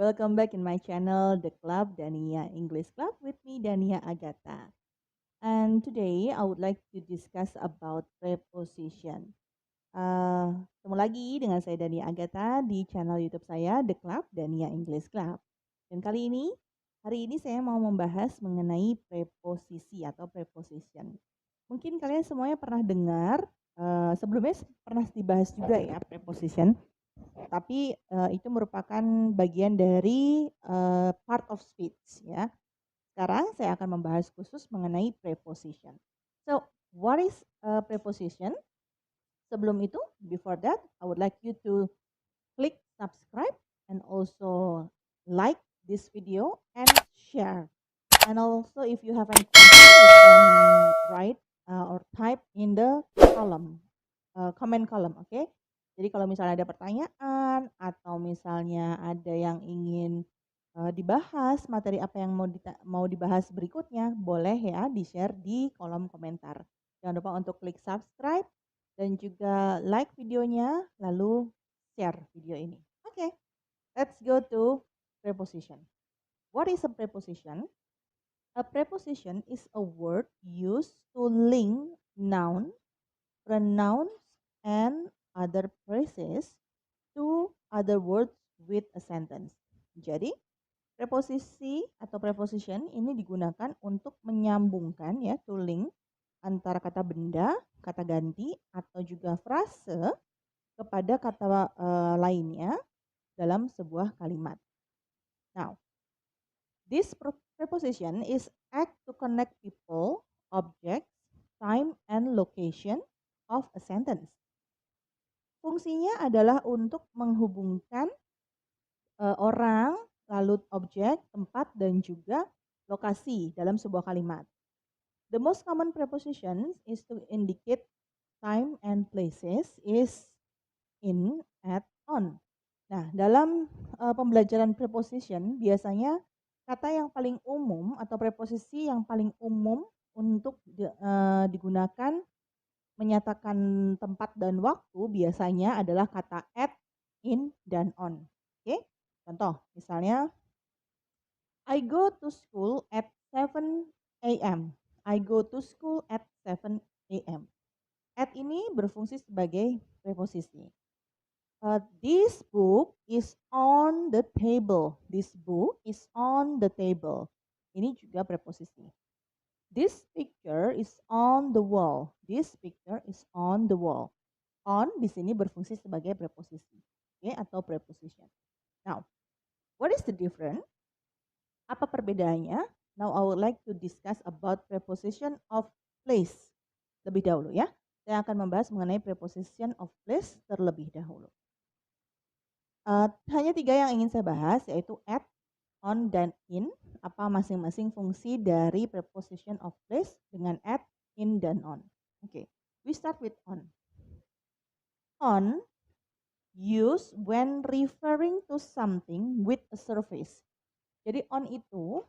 Welcome back in my channel, The Club Dania English Club with me, Dania Agatha. And today I would like to discuss about preposition. Ketemu lagi dengan saya Dania Agatha di channel YouTube saya, The Club Dania English Club. Dan hari ini saya mau membahas mengenai preposisi atau preposition. Mungkin kalian semuanya pernah dengar, sebelumnya pernah dibahas juga ya preposition. Tapi itu merupakan bagian dari part of speech ya. Sekarang saya akan membahas khusus mengenai preposition. So, what is a preposition? Sebelum itu, before that, I would like you to click subscribe and also like this video and share. And also, if you have any question, you can write or type in the comment column, okay? Jadi kalau misalnya ada pertanyaan atau misalnya ada yang ingin dibahas, materi apa yang mau dibahas berikutnya, boleh ya di-share di kolom komentar. Jangan lupa untuk klik subscribe dan juga like videonya, lalu share video ini. Oke, let's go to preposition. What is a preposition? A preposition is a word used to link noun, pronouns, and other phrases to other words with a sentence. Jadi, preposisi atau preposition ini digunakan untuk menyambungkan ya, to link antara kata benda, kata ganti, atau juga frase kepada kata lainnya dalam sebuah kalimat. Now, this preposition is act to connect people, objects, time, and location of a sentence. Fungsinya adalah untuk menghubungkan orang, lalu objek, tempat, dan juga lokasi dalam sebuah kalimat. The most common preposition is to indicate time and places is in, at, on. Nah, dalam pembelajaran preposition biasanya kata yang paling umum atau preposisi yang paling umum untuk digunakan menyatakan tempat dan waktu biasanya adalah kata at, in, dan on. Oke, contoh misalnya I go to school at 7 a.m. I go to school at 7 a.m. At ini berfungsi sebagai preposisi. This book is on the table. This book is on the table. Ini juga preposisi. This picture is on the wall. This picture is on the wall. On di sini berfungsi sebagai preposisi, okay, atau preposition. Now, what is the difference? Apa perbedaannya? Now I would like to discuss about preposition of place lebih dahulu ya. Saya akan membahas mengenai preposition of place terlebih dahulu. Hanya 3 yang ingin saya bahas, yaitu at, on, dan in. Apa masing-masing fungsi dari preposition of place dengan at, in, dan on. Okay, we start with on. On, used when referring to something with a surface. Jadi on itu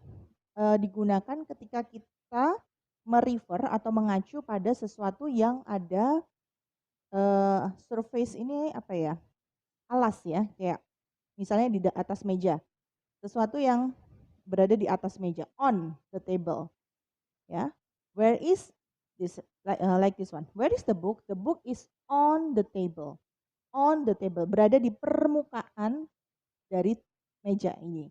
digunakan ketika kita merefer atau mengacu pada sesuatu yang ada surface ini apa ya? Alas ya, kayak misalnya di atas meja. Sesuatu yang berada di atas meja, on the table. Ya. Where is this like this one? Where is the book? The book is on the table. On the table, berada di permukaan dari meja ini.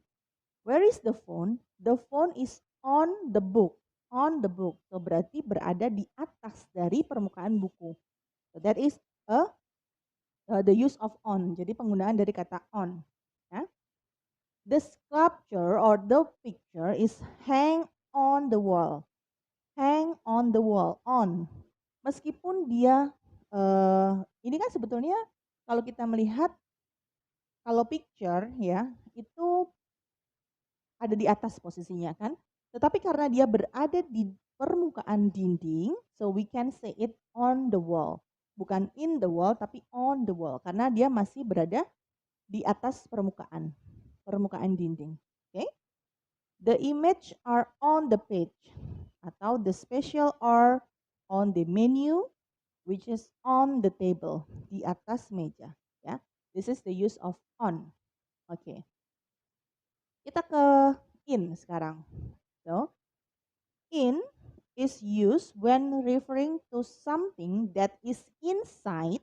Where is the phone? The phone is on the book. On the book. So berarti berada di atas dari permukaan buku. So that is the use of on. Jadi penggunaan dari kata on. Ya. The sculpture or the picture is hang on the wall. Hang on the wall. On. Meskipun dia ini kan sebetulnya kalau kita melihat kalau picture ya itu ada di atas posisinya kan, tetapi karena dia berada di permukaan dinding, so we can say it on the wall, bukan in the wall tapi on the wall, karena dia masih berada di atas permukaan dinding. Okay? The image are on the page, atau the special are on the menu, which is on the table, di atas meja. Ya, this is the use of on. Okay. Kita ke in sekarang. So, in is used when referring to something that is inside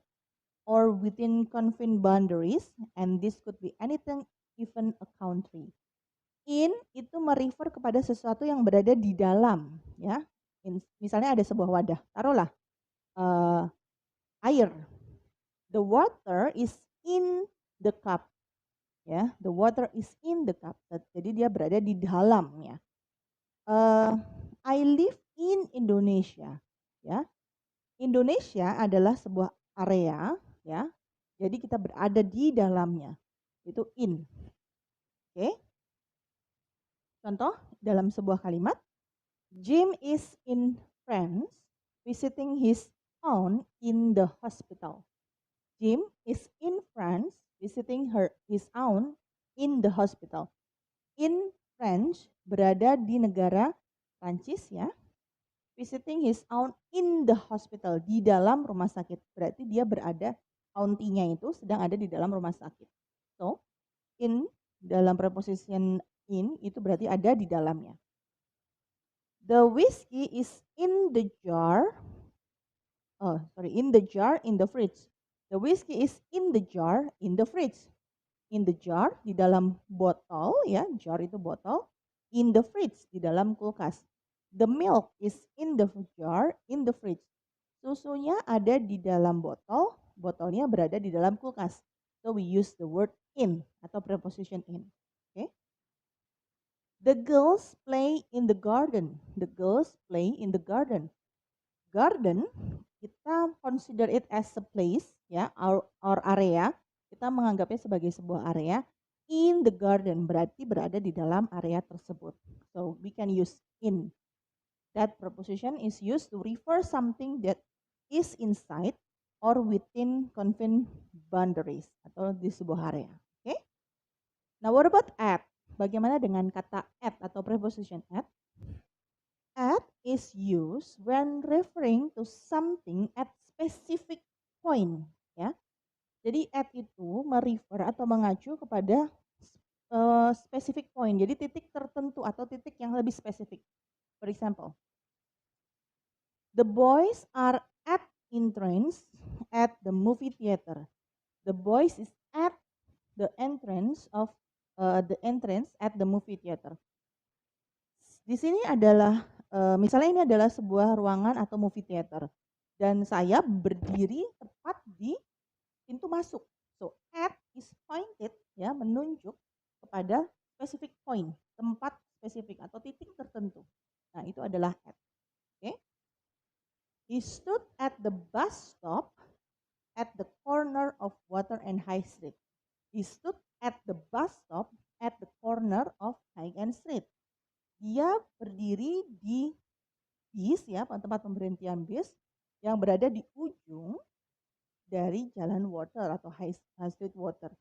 or within confined boundaries, and this could be anything, even a country. In itu merefer kepada sesuatu yang berada di dalam, ya. Misalnya ada sebuah wadah, taruhlah air. The water is in the cup, ya. The water is in the cup. Jadi dia berada di dalamnya. I live in Indonesia, ya. Indonesia adalah sebuah area, ya. Jadi kita berada di dalamnya. Itu in. Oke. Contoh dalam sebuah kalimat, Jim is in France visiting his aunt in the hospital. Jim is in France visiting his aunt in the hospital. In French berada di negara Prancis, ya. Visiting his aunt in the hospital, di dalam rumah sakit. Berarti dia berada, auntinya itu sedang ada di dalam rumah sakit. So, in dalam preposition in itu berarti ada di dalamnya. The whiskey is in the jar. In the jar in the fridge. The whiskey is in the jar in the fridge. In the jar di dalam botol, ya, jar itu botol. In the fridge di dalam kulkas. The milk is in the jar in the fridge. Susunya ada di dalam botol, botolnya berada di dalam kulkas. So we use the word in atau preposition in. Okay? The girls play in the garden. The girls play in the garden. Garden, kita consider it as a place, ya, or area. Kita menganggapnya sebagai sebuah area. In the garden berarti berada di dalam area tersebut. So we can use in. That preposition is used to refer something that is inside or within confined boundaries atau di sebuah area. Oke? Now what about at? Bagaimana dengan kata at atau preposition at? At is used when referring to something at specific point, ya. Jadi at itu merefer atau mengacu kepada specific point. Jadi titik tertentu atau titik yang lebih spesifik. For example, the boys are at entrance at the movie theater. The boys is at the entrance at the movie theater. Di sini adalah misalnya ini adalah sebuah ruangan atau movie theater dan saya berdiri tepat di pintu masuk. So at is pointed, ya, menunjuk kepada specific point, tempat spesifik atau titik tertentu. Nah, itu adalah at. Okay? He stood at the bus stop at the corner of Water and High Street. He stood at the bus stop at the corner of High and Street. Dia berdiri di bis, ya, tempat pemberhentian bis yang berada di ujung dari Jalan Water atau High Street Water.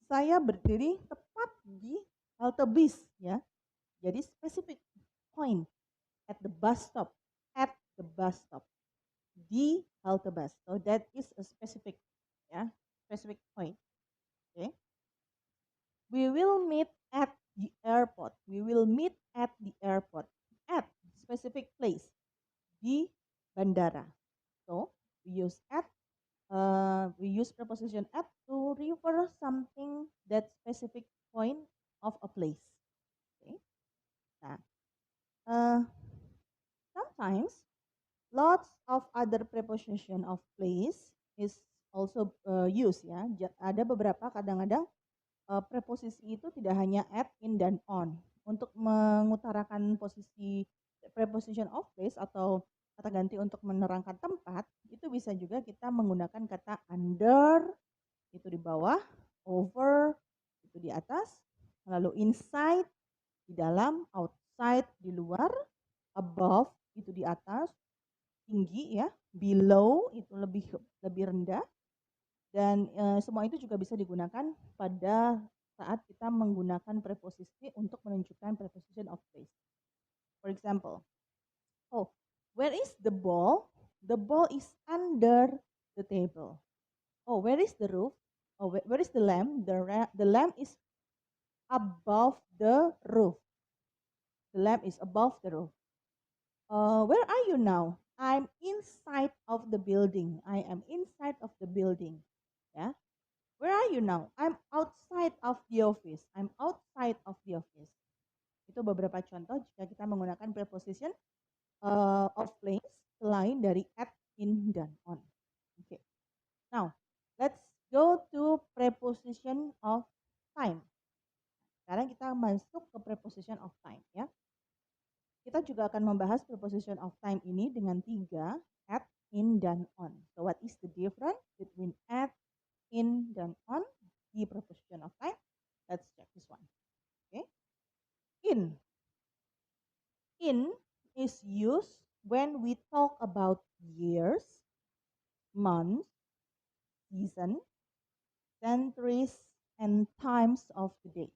Saya berdiri tepat di halte bis, ya. Jadi specific point at the bus stop, di halte bus. So that is a specific, ya, specific point. Okay. We will meet at the airport. We will meet at the airport. At specific place, di bandara. So we use at. We use preposition at to refer something that specific point of a place. Okay. Nah, sometimes lots of other preposition of place is also used, ya. Ada beberapa kadang-kadang preposisi itu tidak hanya at, in, dan on. Untuk mengutarakan posisi preposition of place atau kata ganti untuk menerangkan tempat, itu bisa juga kita menggunakan kata under, itu di bawah, over, itu di atas, lalu inside, di dalam, outside, di luar, above, itu di atas, tinggi, ya, below, itu lebih rendah, dan semua itu juga bisa digunakan pada saat kita menggunakan preposisi untuk menunjukkan preposition of place. For example, where is the ball? The ball is under the table. Where is the roof? Where is the lamp? The lamp is above the roof. The lamp is above the roof. Where are you now? I'm inside of the building. I am inside of the building. Ya. Where are you now? I'm outside of the office. I'm outside of the office. Itu beberapa contoh jika kita menggunakan preposition of place selain dari at, in, dan on. Okay. Now, let's go to preposition of time. Sekarang kita masuk ke preposition of time ya. Kita juga akan membahas preposition of time ini dengan 3, at, in, dan on. So what is the difference between at, in, dan on di preposition of time? Let's check this one. Okay. In. In is used when we talk about years, months, season, centuries, and times of the day.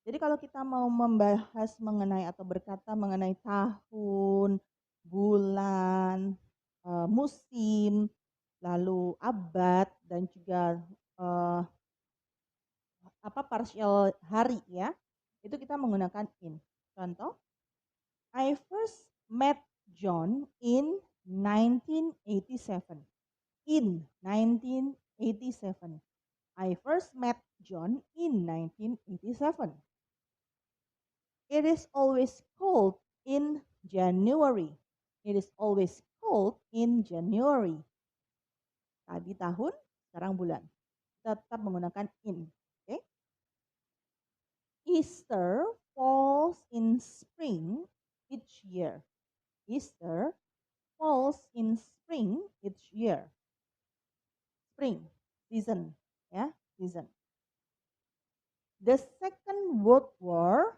Jadi kalau kita mau membahas mengenai atau berkata mengenai tahun, bulan, musim, lalu abad, dan juga partial hari ya, itu kita menggunakan in. Contoh, I first met John in 1987. In 1987. I first met John in 1987. It is always cold in January. It is always cold in January. Tadi tahun, sekarang bulan. Kita tetap menggunakan in. Okay? Easter falls in spring each year. Easter falls in spring each year. Spring, season, ya, season. The Second World War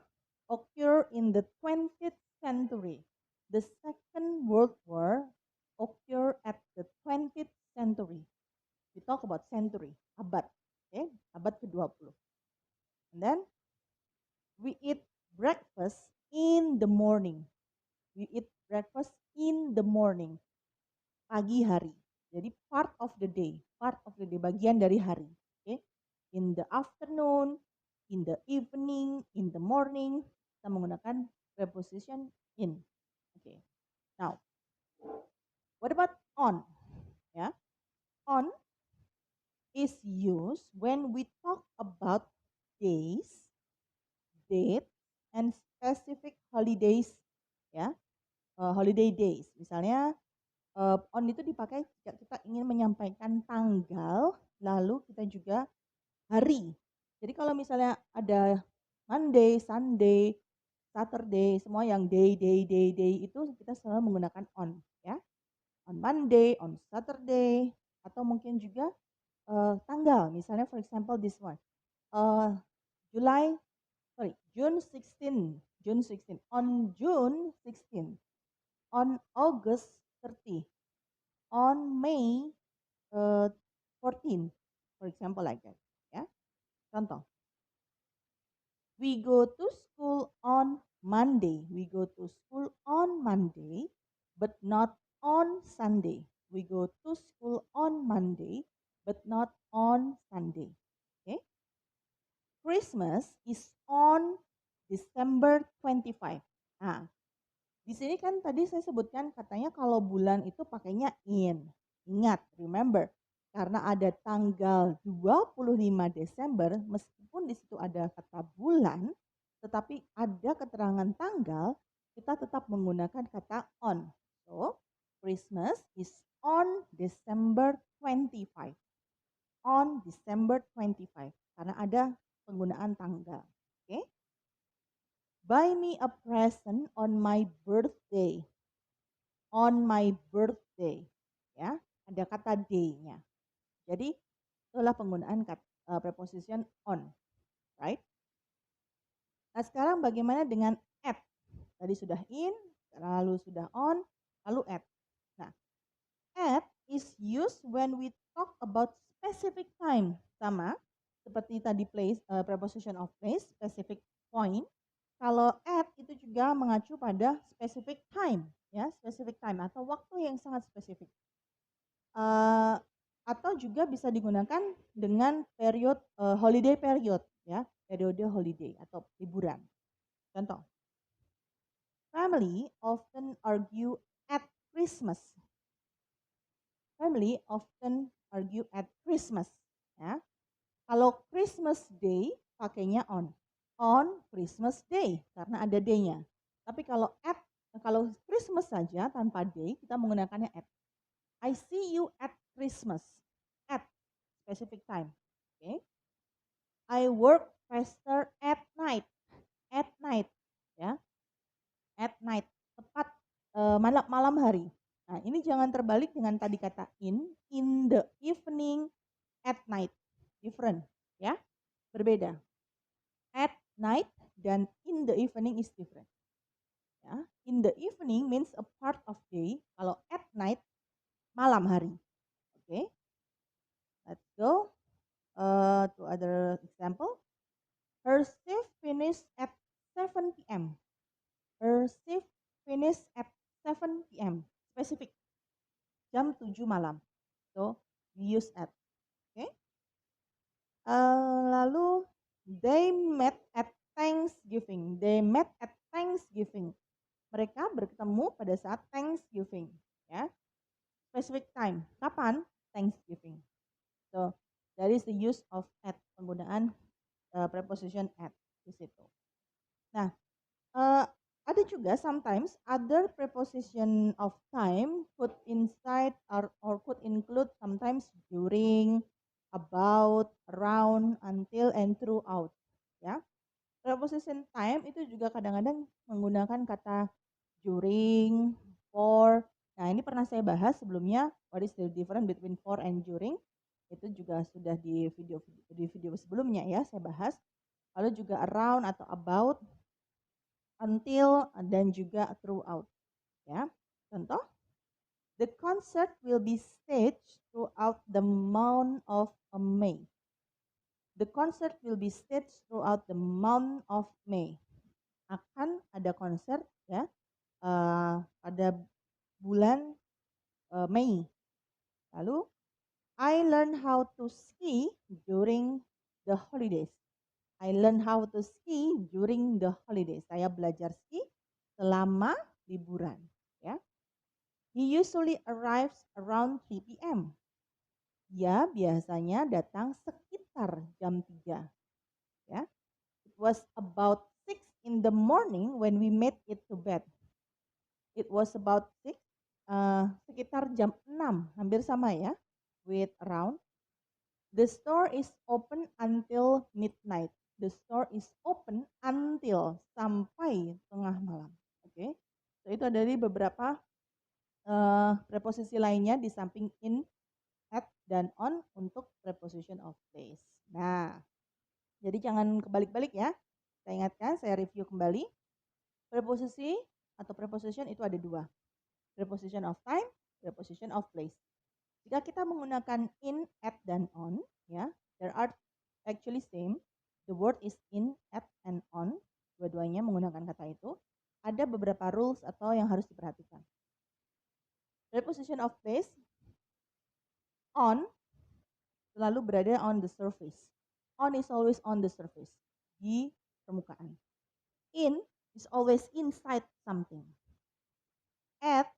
occurred in the 20th century. The Second World War occurred at the 20th century. We talk about century, abad, okay? Abad ke-20. And then we eat breakfast in the morning. We eat breakfast in the morning. Pagi hari. Jadi part of the day, bagian dari hari. Okay? In the afternoon, in the evening, in the morning, kita menggunakan preposition in. Okay. Now, what about on? Ya, on is used when we talk about days, date, and specific holidays. Ya, holiday days. Misalnya on itu dipakai jika kita ingin menyampaikan tanggal, lalu kita juga hari. Jadi kalau misalnya ada Monday, Sunday, Saturday, semua yang day itu kita selalu menggunakan on, ya. On Monday, on Saturday, atau mungkin juga tanggal. Misalnya for example this one. June 16. On June 16. On August 30. On May 14. For example like that, ya. Contoh. We go to school on Monday. We go to school on Monday, but not on Sunday. We go to school on Monday, but not on Sunday. Okay? Christmas is on December 25. Nah, di sini kan tadi saya sebutkan katanya kalau bulan itu pakainya in. Ingat, remember, karena ada tanggal 25 Desember, meskipun di situ ada kata bulan, tetapi ada keterangan tanggal, kita tetap menggunakan kata on. So, Christmas is on December 25. On December 25, karena ada penggunaan tanggal. Oke? Okay? Buy me a present on my birthday. On my birthday. Ya, ada kata day-nya. Jadi, itulah penggunaan preposition on, right? Nah, sekarang bagaimana dengan at? Tadi sudah in, lalu sudah on, lalu at. Nah, at is used when we talk about specific time. Sama, seperti tadi place, preposition of place, specific point. Kalau at itu juga mengacu pada specific time, ya, specific time atau waktu yang sangat spesifik. Atau juga bisa digunakan dengan period holiday period, ya. periode holiday atau liburan. Contoh, family often argue at Christmas. Family often argue at Christmas. Ya. Kalau Christmas Day pakainya on. On Christmas Day karena ada day-nya. Tapi kalau Christmas saja tanpa day kita menggunakannya at. I see you at Christmas. At specific time. Okay. I work faster at night. At night. Ya. At night. Tepat malam hari. Nah, ini jangan terbalik dengan tadi kata in the evening, at night. Different, ya. Berbeda. At night dan in the evening is different. Ya. In the evening means a part of day. Kalau at night, malam hari. Okay. Let's go to other example. Her shift finished at 7 p.m. Her shift finished at 7 p.m. Specific. Jam 7 malam. So, we use at. Okay. Lalu, they met at Thanksgiving. They met at Thanksgiving. Mereka bertemu pada saat Thanksgiving. Ya. Specific time. Kapan? Thanksgiving. So, that is the use of at. Penggunaan preposition at di situ. Nah, ada juga sometimes other preposition of time put inside or could include sometimes during, about, around, until, and throughout. Ya, preposition time itu juga kadang-kadang menggunakan kata during, for. Nah, ini pernah saya bahas sebelumnya. What is the difference between for and during? Itu juga sudah di video sebelumnya ya saya bahas. Lalu juga around atau about, until, dan juga throughout. Ya, contoh, the concert will be staged throughout the month of May. The concert will be staged throughout the month of May. Akan ada konser ya pada bulan Mei. Lalu, I learn how to ski during the holidays. I learn how to ski during the holidays. Saya belajar ski selama liburan. Ya. He usually arrives around 3 p.m. Dia biasanya datang sekitar jam 3. Ya. It was about 6 in the morning when we made it to bed. It was about 6, sekitar jam 6, hampir sama ya, with around. The store is open until midnight. The store is open until, sampai tengah malam. Oke, okay. So, itu dari beberapa preposisi lainnya di samping in, at, dan on untuk preposition of place. Nah, jadi jangan kebalik-balik ya. Saya ingatkan, saya review kembali. Preposisi atau preposition itu ada dua. Preposition of time, preposition of place. Jika kita menggunakan in, at, dan on, ya, there are actually same. The word is in, at, and on. Dua-duanya menggunakan kata itu. Ada beberapa rules atau yang harus diperhatikan. Preposition of place, on, selalu berada on the surface. On is always on the surface, di permukaan. In is always inside something. At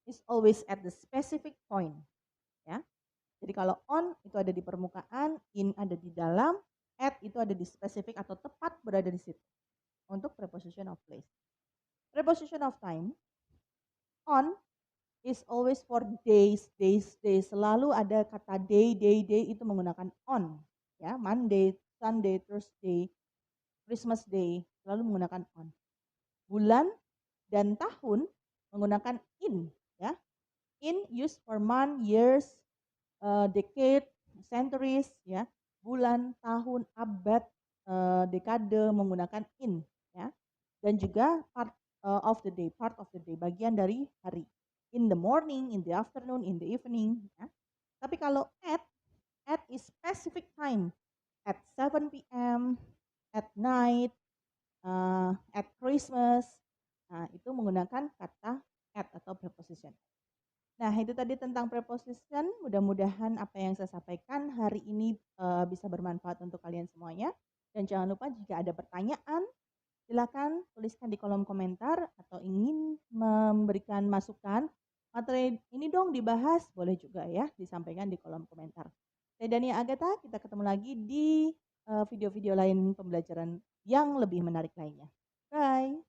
is always at the specific point. Ya. Jadi kalau on itu ada di permukaan, in ada di dalam, at itu ada di spesifik atau tepat berada di situ. Untuk preposition of place. Preposition of time, on is always for days. Selalu ada kata day itu menggunakan on. Ya, Monday, Sunday, Thursday, Christmas Day selalu menggunakan on. Bulan dan tahun menggunakan in. Ya, in used for month, years, decade, centuries, ya, bulan, tahun, abad, dekade menggunakan in, ya, dan juga part of the day, bagian dari hari. In the morning, in the afternoon, in the evening. Ya. Tapi kalau at is specific time, at 7 p.m., at night, at Christmas. Nah, itu menggunakan kata at atau preposition. Nah, itu tadi tentang preposition. Mudah-mudahan apa yang saya sampaikan hari ini bisa bermanfaat untuk kalian semuanya. Dan jangan lupa jika ada pertanyaan, silakan tuliskan di kolom komentar atau ingin memberikan masukan, materi ini dong dibahas, boleh juga ya disampaikan di kolom komentar. Saya Dania Agatha, kita ketemu lagi di video-video lain pembelajaran yang lebih menarik lainnya. Bye.